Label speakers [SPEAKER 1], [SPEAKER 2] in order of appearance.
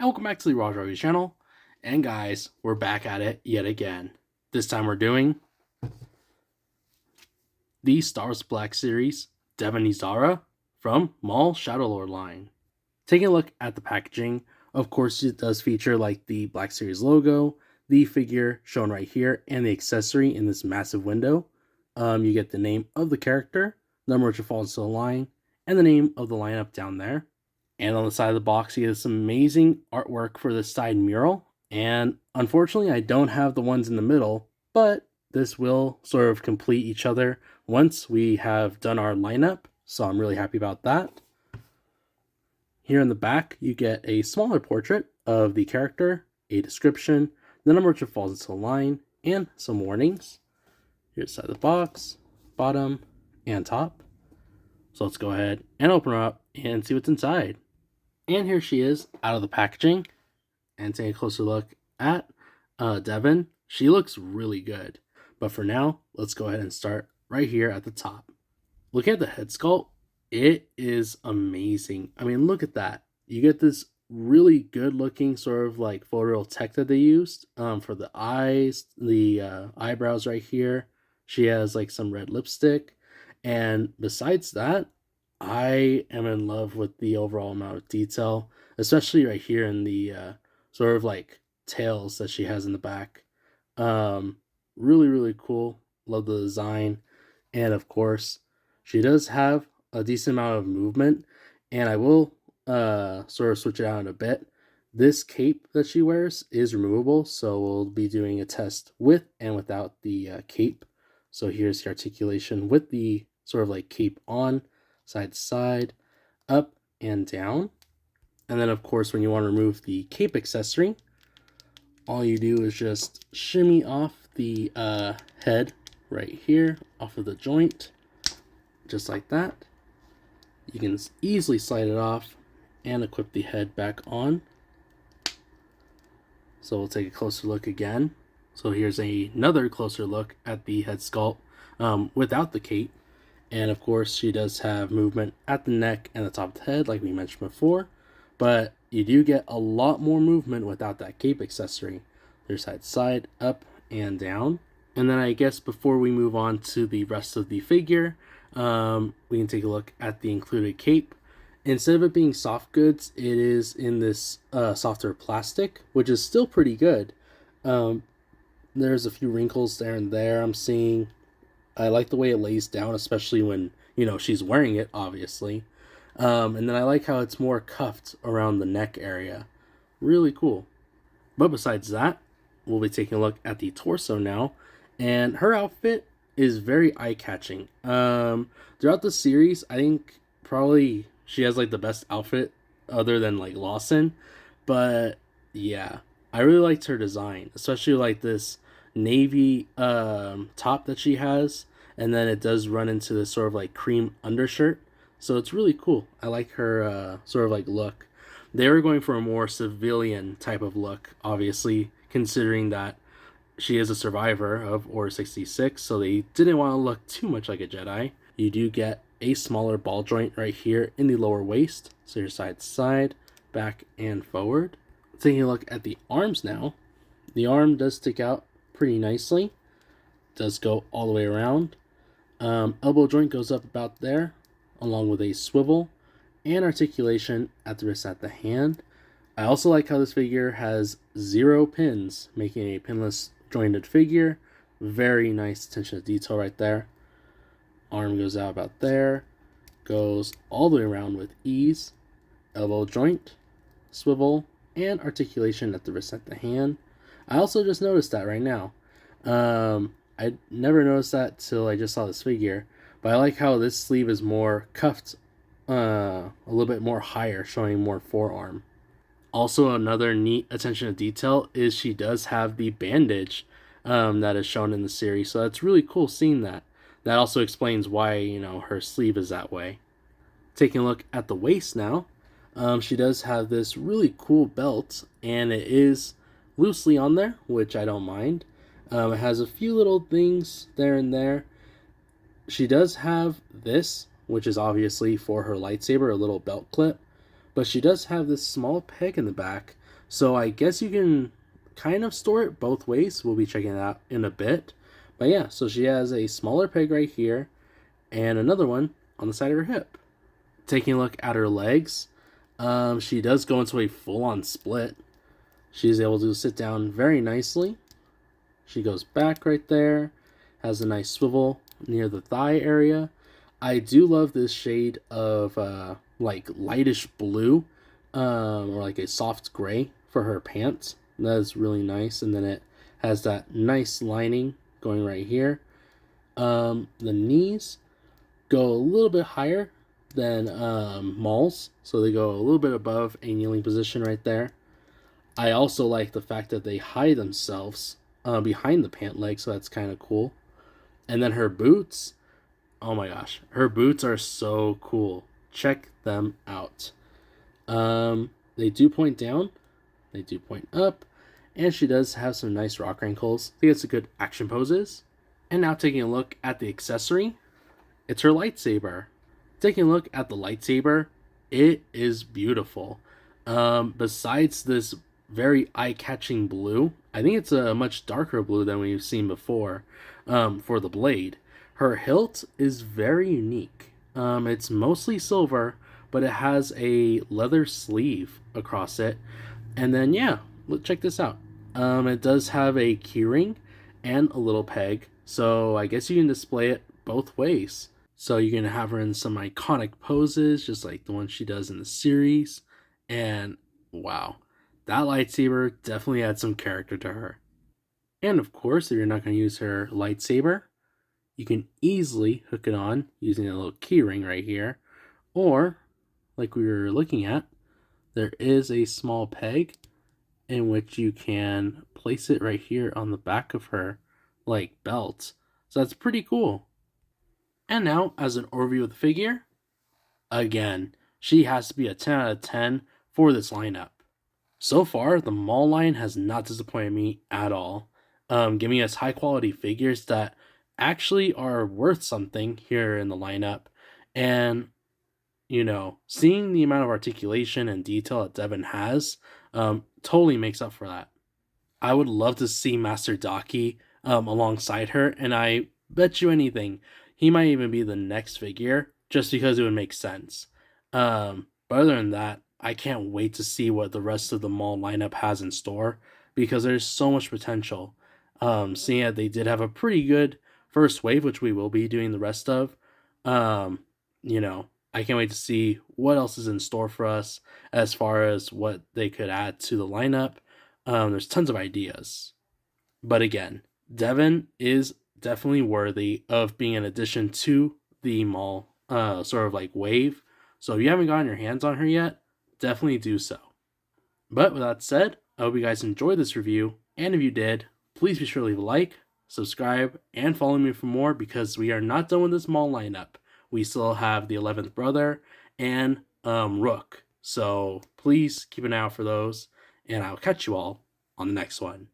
[SPEAKER 1] welcome back to the Roger channel. And guys, we're back at it yet again. This time we're doing the Star Wars Black Series Devon Izara from Maul Shadowlord line. Taking a look at the packaging, of course it does feature like the Black Series logo, the figure shown right here, and the accessory in this massive window. You get the name of the character, number which falls to the line, and the name of the lineup down there. And on the side of the box, you get some amazing artwork for the side mural. And unfortunately, I don't have the ones in the middle, but this will sort of complete each other once we have done our lineup. So I'm really happy about that. Here in the back, you get a smaller portrait of the character, a description, the number which falls into the line, and some warnings. Here's the side of the box, bottom, and top. So let's go ahead and open her up and see what's inside. And here she is out of the packaging. And take a closer look at Devon. She looks really good. But for now, let's go ahead and start right here at the top. Look at the head sculpt. It is amazing. I mean, look at that. You get this really good looking sort of like photoreal tech that they used for the eyes, the eyebrows right here. She has like some red lipstick. And besides that, I am in love with the overall amount of detail, especially right here in the sort of like tails that she has in the back. Really cool. Love the design. And of course, she does have a decent amount of movement, and I will sort of switch it out in a bit. This cape that she wears is removable, so we'll be doing a test with and without the cape. So here's the articulation with the sort of like cape on, side to side, up and down. And then of course, when you want to remove the cape accessory, all you do is just shimmy off the head right here off of the joint, just like that. You can easily slide it off and equip the head back on. So we'll take a closer look again. So here's another closer look at the head sculpt without the cape. And of course, she does have movement at the neck and the top of the head, like we mentioned before. But you do get a lot more movement without that cape accessory. There's side to side, up and down. And then I guess before we move on to the rest of the figure, we can take a look at the included cape. Instead of it being soft goods, it is in this softer plastic, which is still pretty good. There's a few wrinkles there and there I'm seeing. I like the way it lays down, especially when, you know, she's wearing it, obviously. And then I like how it's more cuffed around the neck area. Really cool. But besides that, we'll be taking a look at the torso now. And her outfit is very eye-catching. Throughout the series, I think probably she has like the best outfit other than like Lawson. But yeah, I really liked her design, especially like this navy top that she has, and then it does run into this sort of like cream undershirt, so it's really cool. I like her sort of like look. They were going for a more civilian type of look, obviously, considering that she is a survivor of Order 66, so they didn't want to look too much like a Jedi. You do get a smaller ball joint right here in the lower waist, so you're side to side, back and forward. Taking a look at the arms now, the arm does stick out pretty nicely. Does go all the way around. Elbow joint goes up about there, along with a swivel and articulation at the wrist at the hand. I also like how this figure has 0 pins, making a pinless jointed figure. Very nice attention to detail right there. Arm goes out about there, goes all the way around with ease. Elbow joint, swivel, and articulation at the wrist at the hand. I also just noticed that right now. I never noticed that till I just saw this figure, but I like how this sleeve is more cuffed, a little bit more higher, showing more forearm. Also, another neat attention to detail is she does have the bandage that is shown in the series, so that's really cool seeing that. That also explains why, you know, her sleeve is that way. Taking a look at the waist now, she does have this really cool belt, and it is loosely on there, which I don't mind. It has a few little things there and there. She does have this, which is obviously for her lightsaber, a little belt clip, but she does have this small peg in the back So I guess you can kind of store it both ways. We'll be checking it out in a bit. But yeah, so she has a smaller peg right here and another one on the side of her hip. Taking a look at her legs, she does go into a full-on split. She's able to sit down very nicely. She goes back right there, has a nice swivel near the thigh area. I do love this shade of like lightish blue, or like a soft gray for her pants. That is really nice. And then it has that nice lining going right here. The knees go a little bit higher than Maul's, so they go a little bit above a kneeling position right there. I also like the fact that they hide themselves behind the pant leg, so that's kind of cool. And then her boots, oh my gosh, her boots are so cool. Check them out. They do point down, they do point up, and she does have some nice rock ankles. I think it's a good action poses. And now taking a look at the accessory, it's her lightsaber. Taking a look at the lightsaber, it is beautiful. Besides this very eye-catching blue, I think it's a much darker blue than we've seen before for the blade. Her hilt is very unique. It's mostly silver, but it has a leather sleeve across it. And then, yeah, check this out. It does have a keyring and a little peg, so I guess you can display it both ways. So you can have her in some iconic poses, just like the one she does in the series. And wow, that lightsaber definitely adds some character to her. And of course, if you're not going to use her lightsaber, you can easily hook it on using a little keyring right here. Or, like we were looking at, there is a small peg in which you can place it right here on the back of her, like belt. So that's pretty cool. And now, as an overview of the figure, again, she has to be a 10 out of 10 for this lineup. So far, the Maul line has not disappointed me at all, giving us high quality figures that actually are worth something here in the lineup. And, seeing the amount of articulation and detail that Devon has totally makes up for that. I would love to see Master Daki alongside her, and I bet you anything, he might even be the next figure just because it would make sense. But other than that, I can't wait to see what the rest of the Maul lineup has in store because there's so much potential. Seeing that they did have a pretty good first wave, which we will be doing the rest of, um, I can't wait to see what else is in store for us as far as what they could add to the lineup. There's tons of ideas. But again, Devon is definitely worthy of being an addition to the Maul sort of like wave. So if you haven't gotten your hands on her yet, definitely do so. But with that said, I hope you guys enjoyed this review. And if you did, please be sure to leave a like, subscribe, and follow me for more because we are not done with this Maul lineup. We still have the 11th Brother and Rook. So please keep an eye out for those. And I'll catch you all on the next one.